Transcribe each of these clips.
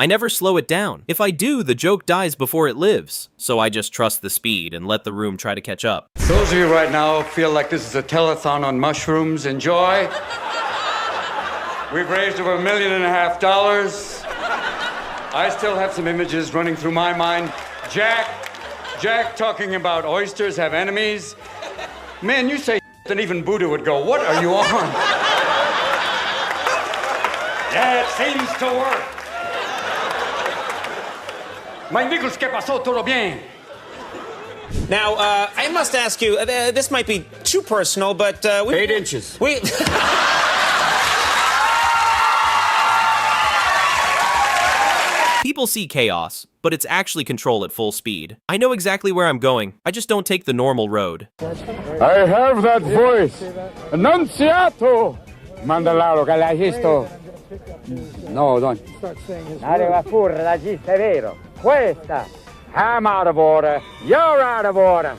I never slow it down. If I do, the joke dies before it lives. So I just trust the speed and let the room try to catch up. Those of you right now feel like this is a telethon on mushrooms, enjoy. We've raised over $1.5 million. I still have some images running through my mind. Jack talking about oysters have enemies. Man, you say and even Buddha would go, what are you on? Yeah, it seems to work. Mike Nichols, ¿qué pasó? Todo bien? Now, I must ask you, this might be too personal, but... 8 inches. People see chaos, but it's actually control at full speed. I know exactly where I'm going. I just don't take the normal road. I have that voice. Annunziato. Mandalaro, galagisto. No, don't. Arriva furra, la gista è vero. Questa. I'm out of order. You're out of order.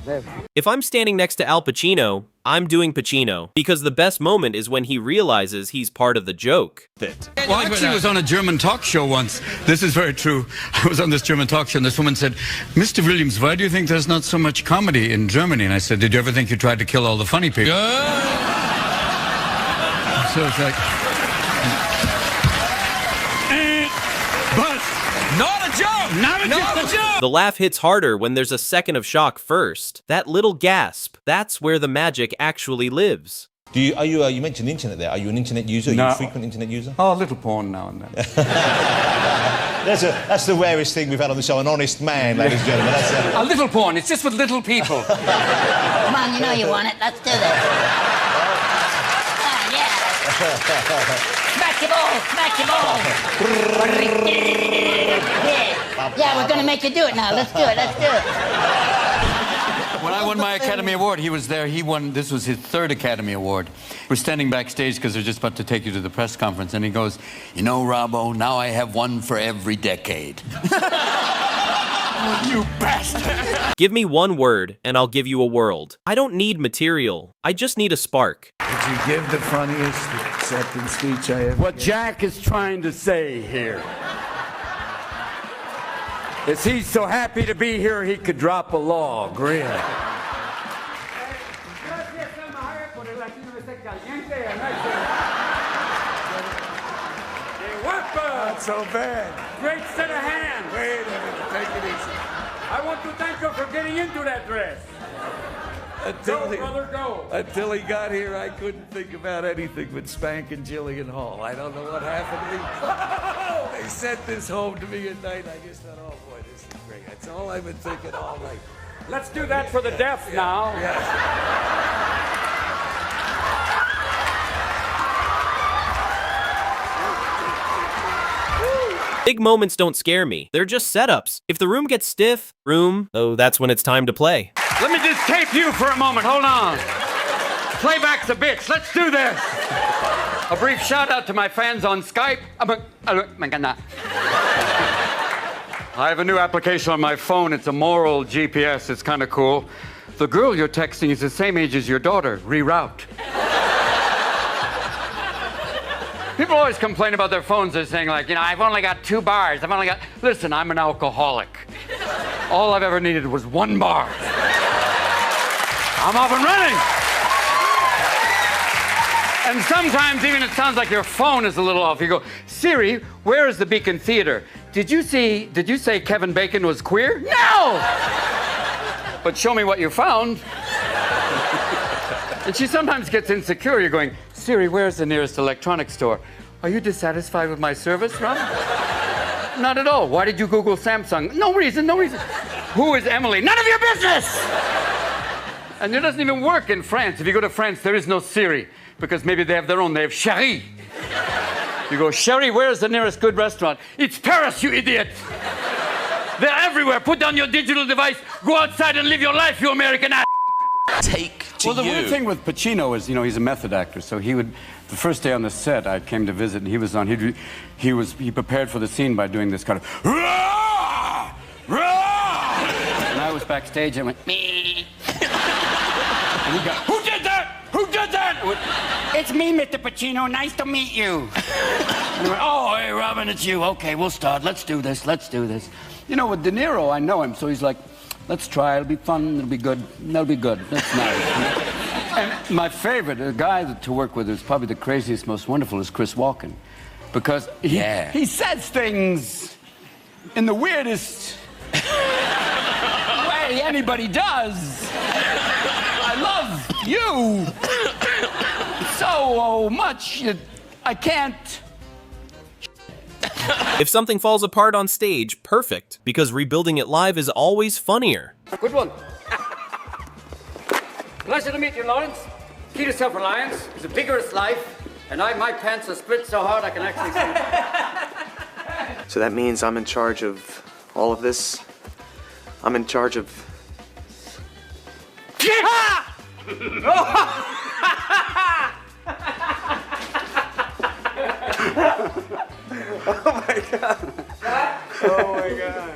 If I'm standing next to Al Pacino, I'm doing Pacino, because the best moment is when he realizes he's part of the joke. Well, I actually was on a German talk show once. This is very true. I was on this German talk show, and this woman said, Mr. Williams, why do you think there's not so much comedy in Germany? And I said, did you ever think you tried to kill all the funny people? So it's like... Not a joke! Not a joke! The laugh hits harder when there's a second of shock first. That little gasp, that's where the magic actually lives. You mentioned the internet there. Are you an internet user? Are you a frequent internet user? Oh, a little porn now and then. That's the rarest thing we've had on the show, an honest man, ladies and gentlemen. That's A little porn, it's just with little people. Come on, you know you want it. Let's do this. Yeah. Smack your ball, smack your ball. Yeah, we're gonna make you do it now. Let's do it, let's do it. When I won my Academy Award, he was there. He won, this was his 3rd Academy Award. We're standing backstage because they're just about to take you to the press conference, and he goes, you know, Robbo, now I have one for every decade. You bastard! Give me one word, and I'll give you a world. I don't need material. I just need a spark. Did you give the funniest acceptance speech I ever What Jack is trying to say here is he's so happy to be here he could drop a log, really. Not so bad. Great set of hands. Wait a minute, take it easy. I want to thank you for getting into that dress. Go, brother, go. Until he got here, I couldn't think about anything but Spank and Jillian Hall. I don't know what happened to me. They sent this home to me at night. I just thought, oh boy, this is great. That's all I've been thinking all night. Let's do that for the deaf now. Big moments don't scare me. They're just setups. If the room gets stiff, oh, that's when it's time to play. Let me just tape you for a moment. Hold on. Playback's a bitch. Let's do this. A brief shout out to my fans on Skype. I have a new application on my phone. It's a moral GPS. It's kind of cool. The girl you're texting is the same age as your daughter. Reroute. People always complain about their phones. They're saying, like, you know, I've only got 2 bars. Listen, I'm an alcoholic. All I've ever needed was 1 bar. I'm off and running. And sometimes even it sounds like your phone is a little off. You go, Siri, where is the Beacon Theater? Did you say Kevin Bacon was queer? No! But show me what you found. And she sometimes gets insecure. You're going, Siri, where's the nearest electronics store? Are you dissatisfied with my service, Ron? Not at all. Why did you Google Samsung? No reason, no reason. Who is Emily? None of your business! And it doesn't even work in France. If you go to France, there is no Siri, because maybe they have their own. They have Chérie. You go, Chérie, where's the nearest good restaurant? It's Paris, you idiot! They're everywhere. Put down your digital device, go outside and live your life, you American ass! Take to Well, the weird thing with Pacino is, you know, he's a method actor, so he would, the first day on the set, I came to visit, and he was on, he prepared for the scene by doing this kind of, Rah! Rah! And I was backstage, and I went, me. And he got, who did that? Who did that? It's me, Mr. Pacino. Nice to meet you. And they went, oh, hey, Robin, it's you. Okay, we'll start. Let's do this. Let's do this. You know, with De Niro, I know him, so he's like, let's try. It'll be fun. It'll be good. That'll be good. That's nice. And my favorite, the guy to work with who's probably the craziest, most wonderful, is Chris Walken. Because he says things in the weirdest way anybody does. I love you so much that I can't. If something falls apart on stage, perfect, because rebuilding it live is always funnier. Good one. Pleasure to meet you, Lawrence. Key to self-reliance is a vigorous life, and my pants are split so hard I can actually see. So that means I'm in charge of all of this? I'm in charge of... Oh my God. Oh my God.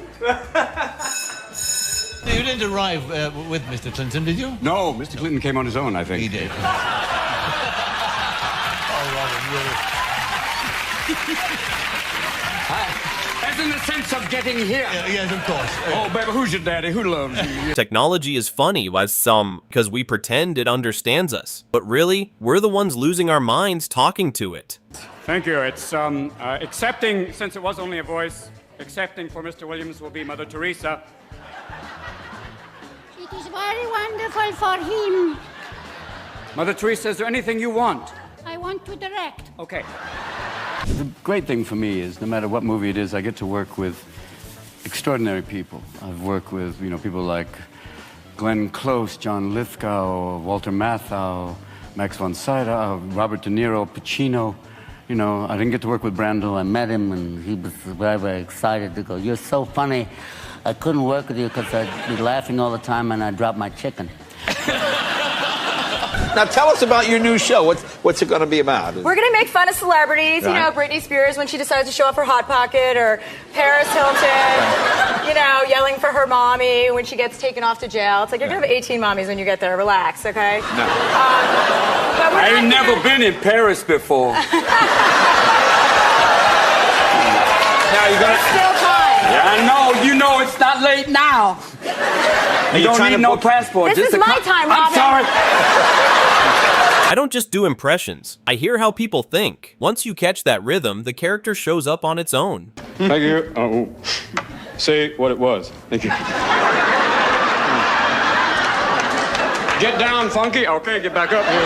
You didn't arrive with Mr. Clinton, did you? No, Mr. Clinton came on his own, I think. He did. As in the sense of getting here. Yes, of course. Oh, baby, who's your daddy? Who loves you? Technology is funny because we pretend it understands us. But really, we're the ones losing our minds talking to it. Thank you. It's accepting, since it was only a voice, accepting for Mr. Williams will be Mother Teresa. It is very wonderful for him. Mother Teresa, is there anything you want? I want to direct. Okay. The great thing for me is no matter what movie it is, I get to work with extraordinary people. I've worked with, people like Glenn Close, John Lithgow, Walter Matthau, Max von Sydow, Robert De Niro, Pacino. I didn't get to work with Brandel. I met him, and he was very, very excited to go, "You're so funny. I couldn't work with you because I'd be laughing all the time and I'd drop my chicken." Now tell us about your new show. What's it going to be about? We're going to make fun of celebrities. Right. You know, Britney Spears when she decides to show off her Hot Pocket, or Paris Hilton, yelling for her mommy when she gets taken off to jail. It's like you're going to have 18 mommies when you get there. Relax, okay? No. I ain't never been in Paris before. Now you're going to... Still time. Yeah, I know. You know it's not late now. You don't need no passport. This is my time, Robin. I'm sorry. I don't just do impressions. I hear how people think. Once you catch that rhythm, the character shows up on its own. Thank you. Oh, say what it was. Thank you. Get down, Funky. Okay, get back up here.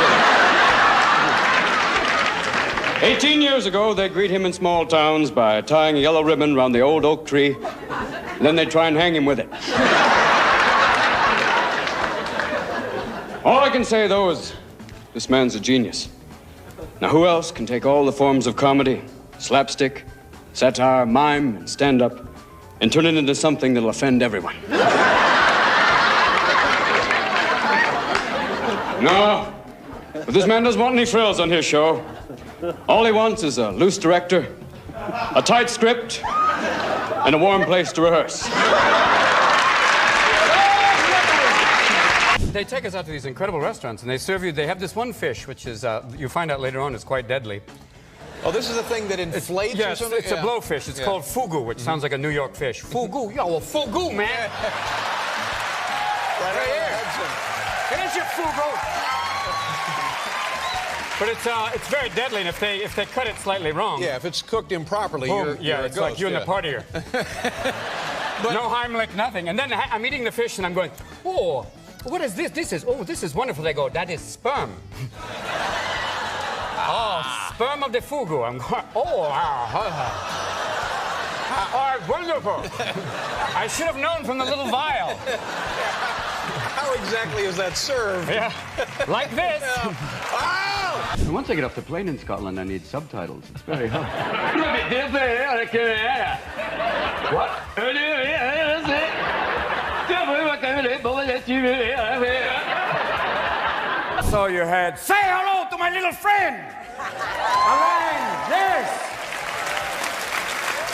18 years ago, they greet him in small towns by tying a yellow ribbon around the old oak tree, and then they try and hang him with it. All I can say, though, is this man's a genius. Now, who else can take all the forms of comedy, slapstick, satire, mime, and stand-up, and turn it into something that'll offend everyone? No, but this man doesn't want any frills on his show. All he wants is a loose director, a tight script, and a warm place to rehearse. They take us out to these incredible restaurants, and they serve you. They have this one fish, which is you find out later on is quite deadly. Oh, this is a thing that inflates or yes, something? it's a blowfish. It's called fugu, which sounds like a New York fish. Fugu, yo, well, fugu, man. Right here. Here's your fugu. But it's very deadly, and if they cut it slightly wrong. Yeah, if it's cooked improperly, you're it's a like ghost, you and the partier. No Heimlich, nothing. And then I'm eating the fish, and I'm going, oh, what is this? This is wonderful. They go, that is sperm. Oh, sperm of the fugu. I'm going, wonderful. I should have known from the little vial. How exactly is that served? Yeah, like this. Oh! And once I get off the plane in Scotland, I need subtitles. It's very hard. What? So you had, say hello to my little friend. A line, yes.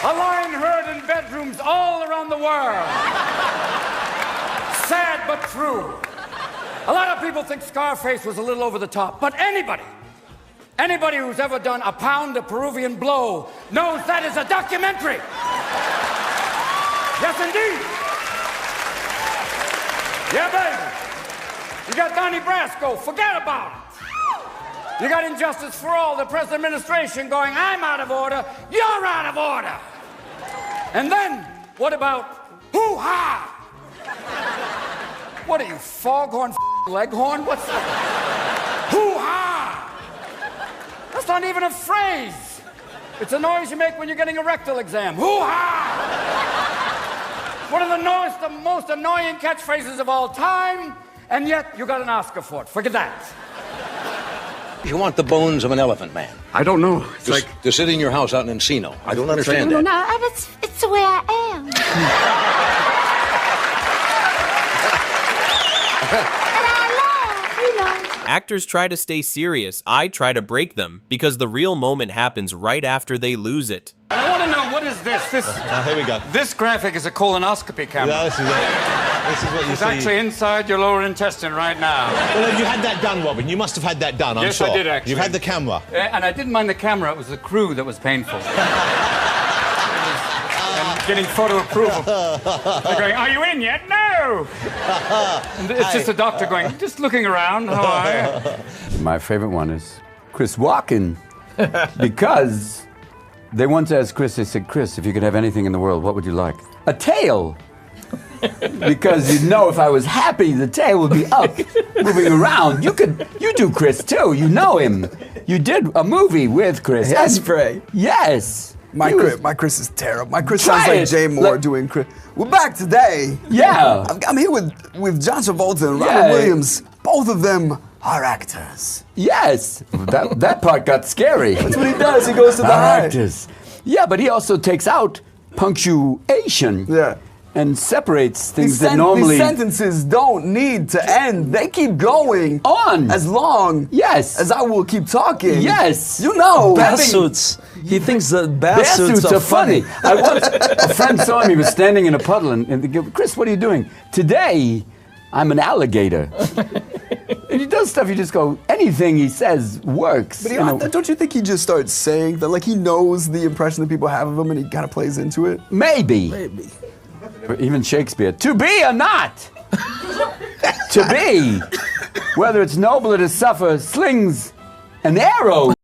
A line heard in bedrooms all around the world. Sad but true. A lot of people think Scarface was a little over the top, but anybody who's ever done A Pound of Peruvian Blow knows that is a documentary. Yes, indeed. Yeah, baby. You got Donnie Brasco, forget about it. You got Injustice for All, the present administration going, I'm out of order, you're out of order. And then, what about hoo-ha? What are you, foghorn, leghorn? What's that? Hoo-ha! That's not even a phrase. It's a noise you make when you're getting a rectal exam. Hoo-ha! One of the most annoying catchphrases of all time, and yet you got an Oscar for it. Forget that. You want the bones of an elephant man? I don't know. It's like to sit in your house out in Encino. I don't understand that. No, it's the way I am. And I laugh, you know. Actors try to stay serious. I try to break them because the real moment happens right after they lose it. I want to know, what is this? Here we go. This graphic is a colonoscopy camera. Yeah, this is it. This is what you It's see. actually inside your lower intestine right now. Well, you had that done, Robin. You must have had that done, I'm Yes, sure. I did, actually. You had the camera. And I didn't mind the camera. It was the crew that was painful. And getting photo approval. They're going, are you in yet? No! And it's just a doctor going, just looking around. How are you? My favorite one is Chris Walken. Because they once asked Chris, they said, Chris, if you could have anything in the world, what would you like? A tail. Because you'd know if I was happy, the tail would be up, moving around. You do Chris too. You know him. You did a movie with Chris. Hairspray. Yes. My Chris is terrible. My Chris sounds like Jay Moore doing Chris. We're back today. Yeah. I'm here with John Travolta and Robin Williams. Both of them are actors. Yes. That part got scary. That's what he does. He goes to the high. Actors. Yeah, but he also takes out punctuation. Yeah. And separates things that normally... These sentences don't need to end. They keep going on as long as I will keep talking. Yes. You know. Bath suits. He thinks that bath suits are funny. I once, a friend saw him. He was standing in a puddle and they go, Chris, what are you doing? Today, I'm an alligator. And he does stuff, you just go, anything he says works. But don't you think he just starts saying that, like he knows the impression that people have of him and he kind of plays into it? Maybe. Even Shakespeare, to be or not. To be, whether it's nobler to suffer slings and arrows